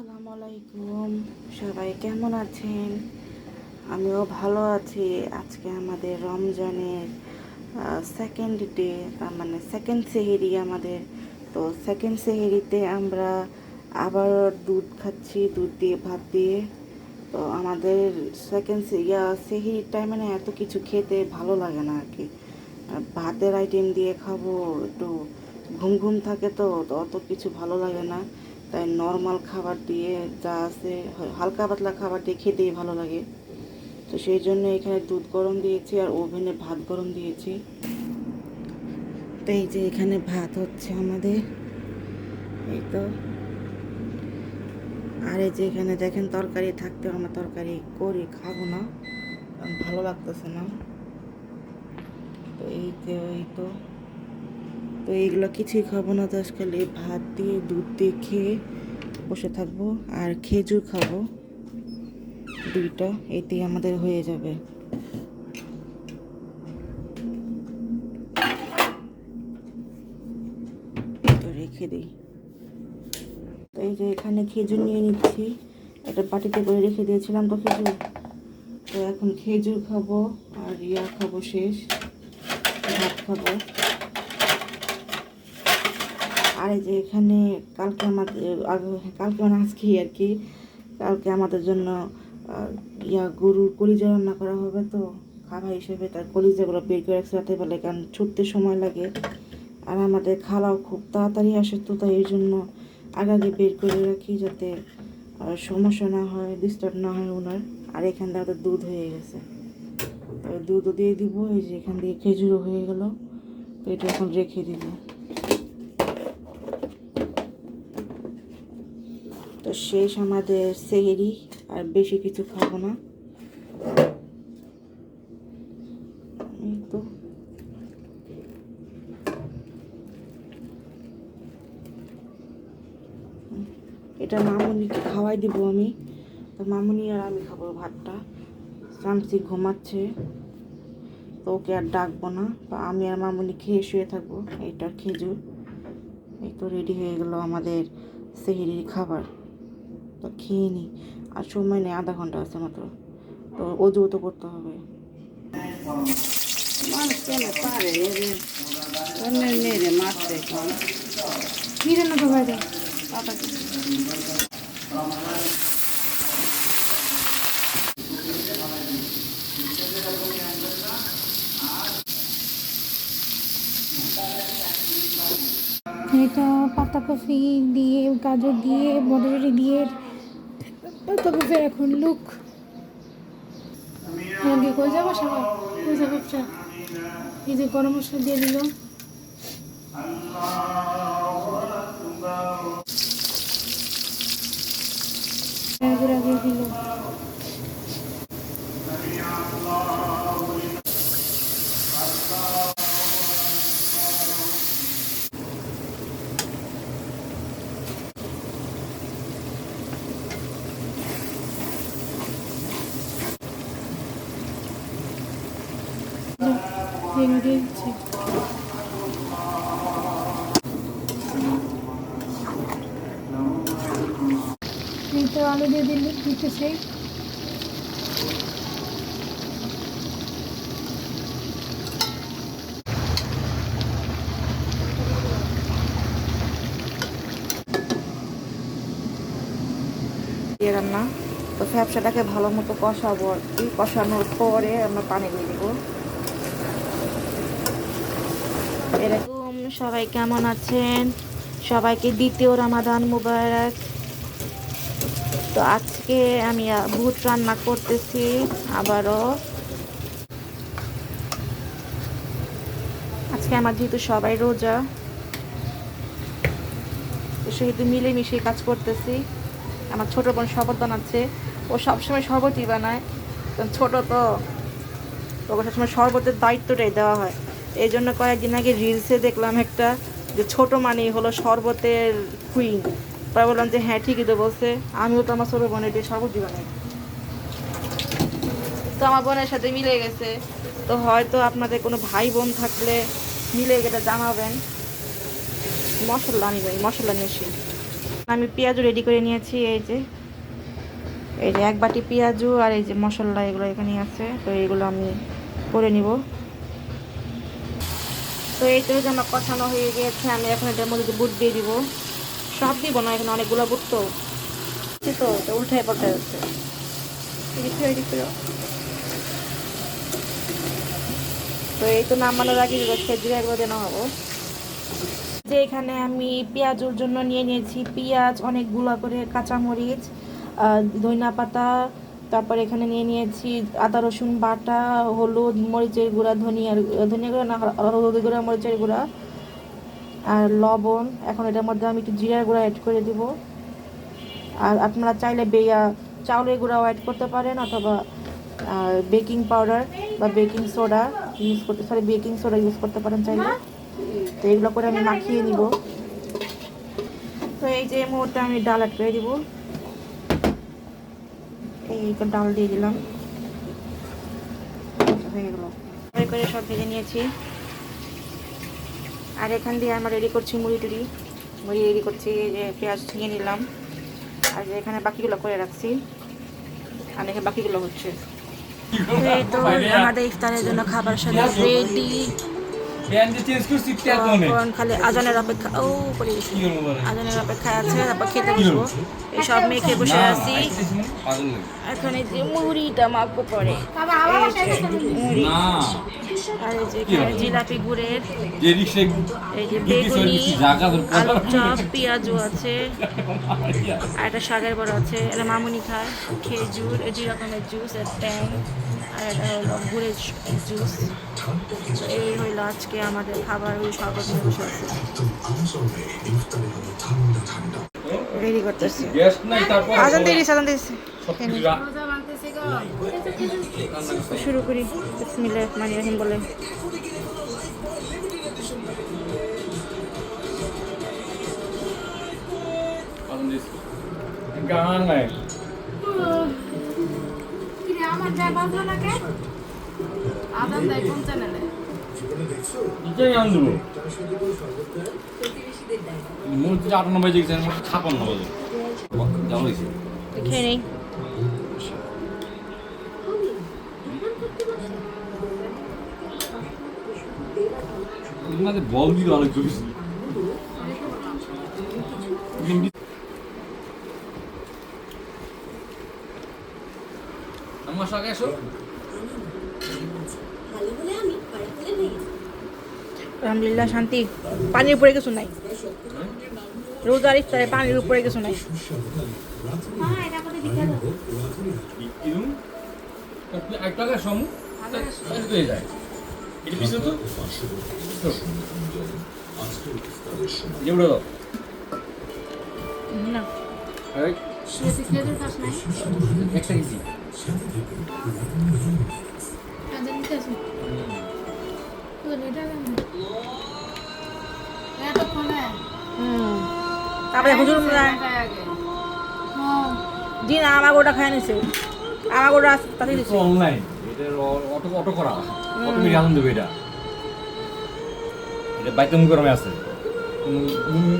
আসসালামু আলাইকুম, সবাই কেমন আছেন? আমিও ভালো আছি। আজকে আমাদের রমজানের সেকেন্ড ডে, মানে সেকেন্ড সেহেরি আমাদের। তো সেকেন্ড সেহেরিতে আমরা আবার দুধ খাচ্ছি, দুধ দিয়ে ভাত দিয়ে। তো আমাদের সেকেন্ড সেহেরির টাইমে না এত কিছু খেতে ভালো লাগে না আর কি। ভাতের আইটেম দিয়ে খাবো, একটু ঘুম ঘুম থাকে, তো অত কিছু ভালো লাগে না। তাই নর্মাল খাবার দিয়ে যা আছে, হালকা পাতলা খাবার দিয়ে খেতেই ভালো লাগে। তো সেই জন্য এখানে দুধ গরম দিয়েছি আর ওভেনে ভাত গরম দিয়েছি। তো এই যে এখানে ভাত হচ্ছে আমাদের, এই তো। আর এই যে এখানে দেখেন তরকারি থাকতে, আমরা তরকারি করি খাবো না কারণ ভালো লাগতেছে না। তো তো এইগুলো কিছুই খাবো না, জাস্ট খালি ভাত দিয়ে দুধ দিয়ে খেয়ে বসে থাকবো। আর খেজুর খাবো দুইটা, এতেই আমাদের হয়ে যাবে। তো রেখে দিই। তো এই যে এখানে খেজুর নিয়ে নিচ্ছি, একটা বাটিতে করে রেখে দিয়েছিলাম তো খেজুর। তো এখন খেজুর খাবো আর খাবো, শেষ ভাত খাবো। আর এই যে এখানে কালকে আমাদের কালকে মানে আজকেই আর কি, কালকে আমাদের জন্য গরুর কলিজা রান্না করা হবে। তো খাবার হিসেবে তার কলিজাগুলো বের করে রাখছি রাতে বেলায়, কারণ ছুটতে সময় লাগে। আর আমাদের খালাও খুব তাড়াতাড়ি আসে, তো তাই এই জন্য আগে বের করে রাখি, যাতে সমস্যা না হয়, ডিস্টার্ব না হয় ওনার। আর এখান থেকে আমাদের দুধ হয়ে গেছে, তো দুধও দিয়ে দিব। এই যে এখান দিয়ে খেজুরও হয়ে গেল, তো এটা এখন রেখে দিব। তো শেষ আমাদের সেহেরি, আর বেশি কিছু খাবো না। তো এটা মামুনিকে খাওয়াই দিব আমি। তো মামুনি আর আমি খাবো ভাতটা। শামসি ঘুমাচ্ছে, তো ওকে আর ডাকবো না। তো আমি আর মামুনি খেয়ে শুয়ে থাকবো। এইটার খেজুর, এই তো রেডি হয়ে গেল আমাদের সেহরির খাবার। তো খেয়ে নিই, আর সময় নেই, আধা ঘন্টা আছে মাত্র। তো অজু তো করতে হবে। মানুষ কেন পারে অন্যের মেয়েরে মারতে? কি রান্না করবে? এটা পাতাকপি দিয়ে, গাজর দিয়ে, মটরশুঁটি দিয়ে পাতাকপির এখন লুক। কি কই যাবো সবাই, কই যাবো? এই যে গরম মশলা দিয়ে দিল, গুঁড়া দিয়ে দিল। দিয়েছি এই তো আলু দিয়ে দিতেছে। দিয়ে রান্না। তো ফ্যাপসাটাকে ভালো মতো কষাবো আর কি। কষানোর পরে আমরা পানি দিয়ে দেবো। এরকম সবাই কেমন আছেন? সবাইকে দ্বিতীয় রমাদান মুবারক। তো আজকে আমি ভুট রান্না করতেছি আবারও। আজকে আমার যেহেতু সবাই রোজা, তো সেহেতু মিলেমিশে কাজ করতেছি। আমার ছোট বোন শরবত বানাচ্ছে, ও সবসময় শরবতই বানায়, ছোট তো, ওকে সবসময় শরবতের দায়িত্বটাই দেওয়া হয়। এই জন্য কয়েকদিন আগে রিলসে দেখলাম একটা, যে ছোট মানেই হলো শরবতের কুইন। তাই বললাম যে হ্যাঁ, ঠিকই তো বলছে, আমিও তো আমার ছোটো বোনের দিয়ে শরবতই বানাই। তো আমার বোনের সাথে মিলে গেছে। তো হয়তো আপনাদের কোনো ভাই বোন থাকলে মিলে গেলে জানাবেন। মশলা নিয়ে আসি। আমি পেঁয়াজও রেডি করে নিয়েছি। এই যে এক বাটি পেঁয়াজু আর এই যে মশলা এগুলো এখানে আছে, তো এইগুলো আমি করে নিব। তো এই তো আমার কষানো হয়ে গিয়েছে, আমি এখন এটার মধ্যে বুট দিয়ে দিব। সব দিব না, এখানে অনেকগুলো বুট তো তো উল্টায় পাল্টায় যাচ্ছে। তো এই তো নামানোর আগে খেজুর একবার দিয়ে নামাবো। যে এখানে আমি পেঁয়াজের জন্য নিয়ে নিয়েছি পেঁয়াজ, অনেকগুলো করে কাঁচামরিচ, ধনিয়া পাতা, তারপর এখানে নিয়ে নিয়েছি আদা রসুন বাটা, হলুদ, মরিচের গুঁড়া, ধনিয়া গুঁড়া না, হলুদ গুঁড়া, মরিচের গুঁড়া আর লবণ। এখন এটার মধ্যে আমি একটু জিরার গুঁড়া অ্যাড করে দিব। আর আপনারা চাইলে চাউলের গুঁড়াও অ্যাড করতে পারেন, অথবা বেকিং পাউডার বা বেকিং সোডা ইউজ করতে পারেন চাইলে। তো এগুলো করে আমি মাখিয়ে নিব। তো এই যে মুহূর্তে আমি ডাল অ্যাড করে দিব। এই ডাল দিয়ে দিলাম, হয়ে গেল। করে সব ভেজে নিয়েছি। আর এখান দিয়ে আমরা রেডি করছি মুড়ি রেডি করছি। এই যে পেঁয়াজ ছিঁড়ে নিলাম, আর যে এখানে বাকিগুলো করে রাখছি, আর এখানে বাকিগুলো হচ্ছে। এই তো আমাদের ইফতারের জন্য খাবার সাথে রেডি। খালি আজানের অপেক্ষা, আজানের অপেক্ষা আছে, তারপর খেতে বসবো। এই সব মেয়ে খেয়ে বসে আছি। এখন এই যে মুড়িটা মাখবো পরে, মুড়ি। আর এই যে এখানে জিলাপি গুড়ের, এই যে বেগুনি, আলুর চপ, পেঁয়াজও আছে, আর একটা শাকের বড় আছে, এটা মামুনি খায়। খেজুর, এই 2 রকমের জুস, ট্যাং, আর এটা হলো গুড়ের জুস। এই হইলো আজকে আমাদের খাবার। ওই শরবত নিয়ে বসে আছে, রেডি করতেছি। আজান দিয়েছি। শুরু করি, বিসমিল্লাহির রহমানির রহিম বলে। গান নাই আমার যা বাজলো না কে আদান দেয় কোন চ্যানেলে? এটাই আন দেবো মোট 98 বাজে গেছে, মোট 56 বাজে যাও হয়েছে। খেয়ে নেই। বল দিল অনেক বেশি। আমার সঙ্গে এসো। আলহামদুলিল্লাহ শান্তি। পানির উপরে কিছু নাই, রোজার ইফতারে পানির উপরে কিছু নাই। না একটা ইজি তারপরে হুজুর জি না, আমার গোটা খাই নিছে, আমার গোটা তাতে দিচ্ছে অনলাইন। এটা অটো করা, অটোমেটিক আনন্দ দেবে। এটা বাইতম গরমে আছে,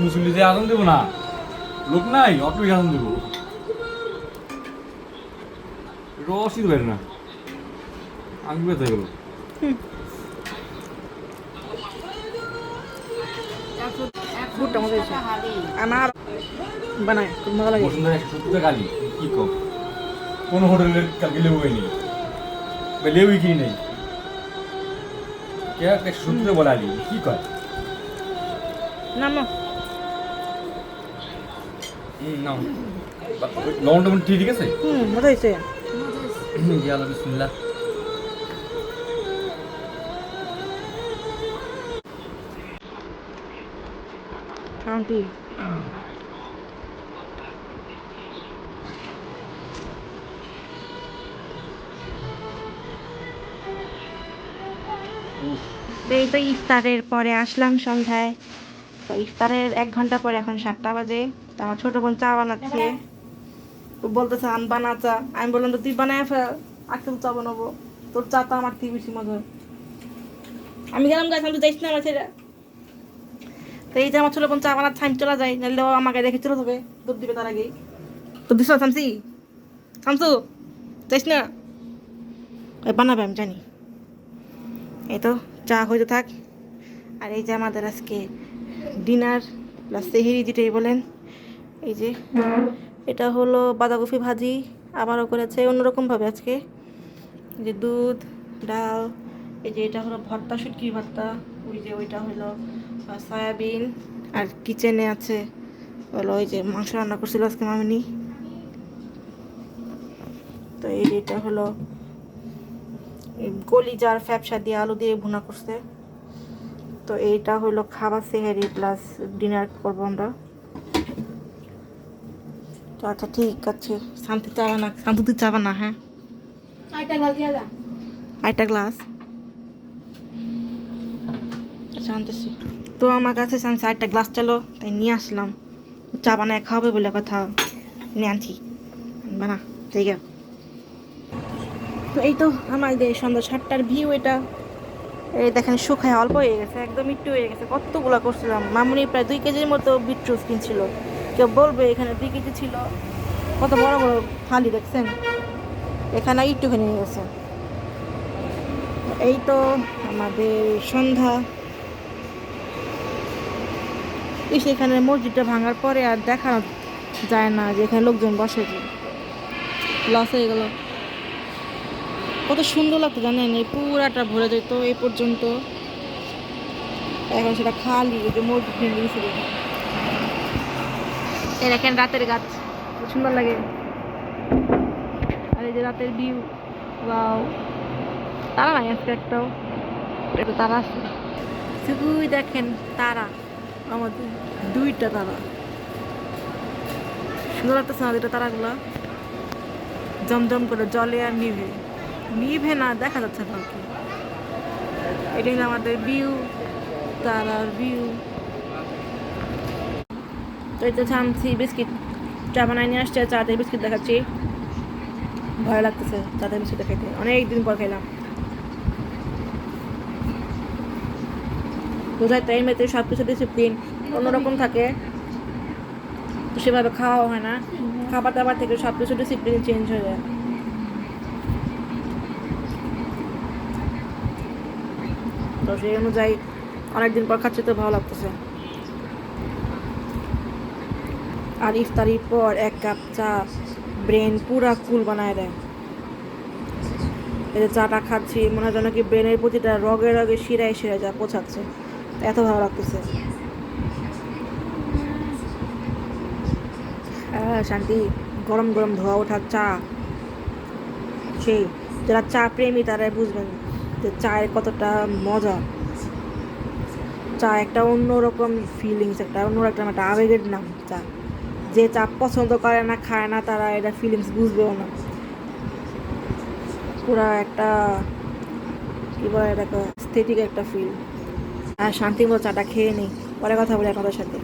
মুসলি যে আনন্দ দেবো না, লোক নাই, অটোমেটিক আনন্দ দেবো। এটা অসুবিধা হয় না, আমি বেঁধে গেল। গুড়টা মজা হয়েছে, আমার বানায় খুব মজা লাগে। বসুন্ধরা 170 টাকা গালি কি কম, কোনো হোটেলের কালকে লেবু হয়নি বা লেবুই কিনি নেই। কে 170 বলে আলি কি কয় না মা না লবণটা ঠিক আছে। মজা হয়েছে। জি আল্লাহ বিসমিল্লাহ। শান্তি। এই তো ইফতারের পরে আসলাম সন্ধ্যায়। তো ইফতারের 1 ঘন্টা পরে এখন 7টা বাজে। তো আমার ছোট বোন চা বানাচ্ছে, বলতেছে আম বানা চা। আমি বললাম তো তুই বানায় ফেল, আজকে চা বানাবো, তোর চা তো আমার থেকে বেশি মজা। আমি গেলাম গাছ, আমি তো যাইস না আমার ছেলে। তো এই যে আমার ছোট বোন চা বানাচ্ছে, আমি চলে যাই, নাহলে ও আমাকে দেখে চলে যাবে। দুধ দিবে তার আগেই তো দিস শামসি শামসু যাইস না ওই বানাবে আমি জানি এই তো চা হইতে থাক আর এই যে আমাদের আজকে ডিনার প্লাস সেহেরি যেটাই বলেন এই যে এটা হলো বাঁধাকপি ভাজি আবারও করেছে অন্যরকমভাবে আজকে এই যে দুধ ডাল এই যে এটা হলো ভর্তা শুটকি ভর্তা ওই যে ওইটা হলো সয়াবিন আর কিচেনে আছে হলো ওই যে মাংস রান্না করছিল আজকে মামিনি তো এই যে এটা হলো কলিজার ফ্যাপসা দিয়ে আলু দিয়ে ভুনা করছে তো এইটা হলো খাবার সেহেরি প্লাস ডিনার করবো আমরা তো আচ্ছা ঠিক আছে শান্তি চাবা না শান্তি চাবা না হ্যাঁ আরেকটা গ্লাস আচ্ছা আনতেছি তো আমার কাছে শান্তি আরেকটা গ্লাস চলো তাই নিয়ে আসলাম চা বানায় খাওয়াবে বলে কথা নিয়ে আনছি বানা ঠিক আছে তো এই তো আমাদের সন্ধ্যা 7টার ভিউ এটা এই দেখেন শুকায় অল্প হয়ে গেছে একদম একটু হয়ে গেছে কতগুলা করছিলাম মামুনি প্রায় 2 কেজির মতো বিটরুট কিনছিল কেউ বলবে এখানে 2 কেজি ছিল কত বড় বড় থালি দেখছেন এখানে একটুখানি নিয়ে গেছে এই তো আমাদের সন্ধ্যা এখানে মসজিদটা ভাঙার পরে আর দেখা যায় না যে এখানে লোকজন বসে যে লস হয়ে গেল কত সুন্দর লাগতো জানেন এই পুরাটা ভরে যেত এই পর্যন্ত এখন সেটা খালি এই যে মসজিদ ভেঙে গেছিল এই দেখেন রাতের গাছ খুব সুন্দর লাগে আর এই যে রাতের ভিউ ওয়াও তারা নাই আজকে একটাও একটু তারা আছে শুধুই দেখেন তারা আমাদের 2টা তারা সুন্দর লাগতেছে না 2টা তারাগুলো জমজম করে জলে আর নিভে নিভে না দেখা যাচ্ছে না কি এটা হলো আমাদের ভিউ তারার ভিউ তো এটা শামসি বিস্কিট চা বানাই নিয়ে আসছে চাতে বিস্কিট দেখাচ্ছি ভালো লাগতেছে চাতে বিস্কিট খেতে অনেকদিন পর খেলাম বোঝায় তো এই মেয়েতে সব কিছু ডিসিপ্লিন অন্যরকম থাকে তো সেভাবে খাওয়া হয় না খাবার দাবার থেকে সব কিছু ডিসিপ্লিন চেঞ্জ হয়ে যায় তো সেই অনুযায়ী অনেকদিন পর খাচ্ছে তো ভালো লাগতেছে আর ইফতারির পর 1 কাপ চা ব্রেন পুরা কুল বানায় দেয় এই যে চাটা খাচ্ছি মনে হয় যেন কি ব্রেনের প্রতিটা রগে রগে শিরায় শিরায় যা পৌঁছাচ্ছে এত ভালো লাগতেছে শান্তি গরম গরম ধোয়া ওঠা চা সেই যারা চা প্রেমী তারাই বুঝবেন যে চায়ের কতটা মজা চা একটা অন্যরকম ফিলিংস একটা অন্যরকম একটা আবেগের নাম চা যে চা পছন্দ করে না খায় না তারা এটা ফিলিংস বুঝবেও না পুরা একটা কী বলে এটাকে স্থেটিক একটা ফিল আর শান্তি মতো চাটা খেয়ে নিই পরে কথা বলি আপনাদের সাথে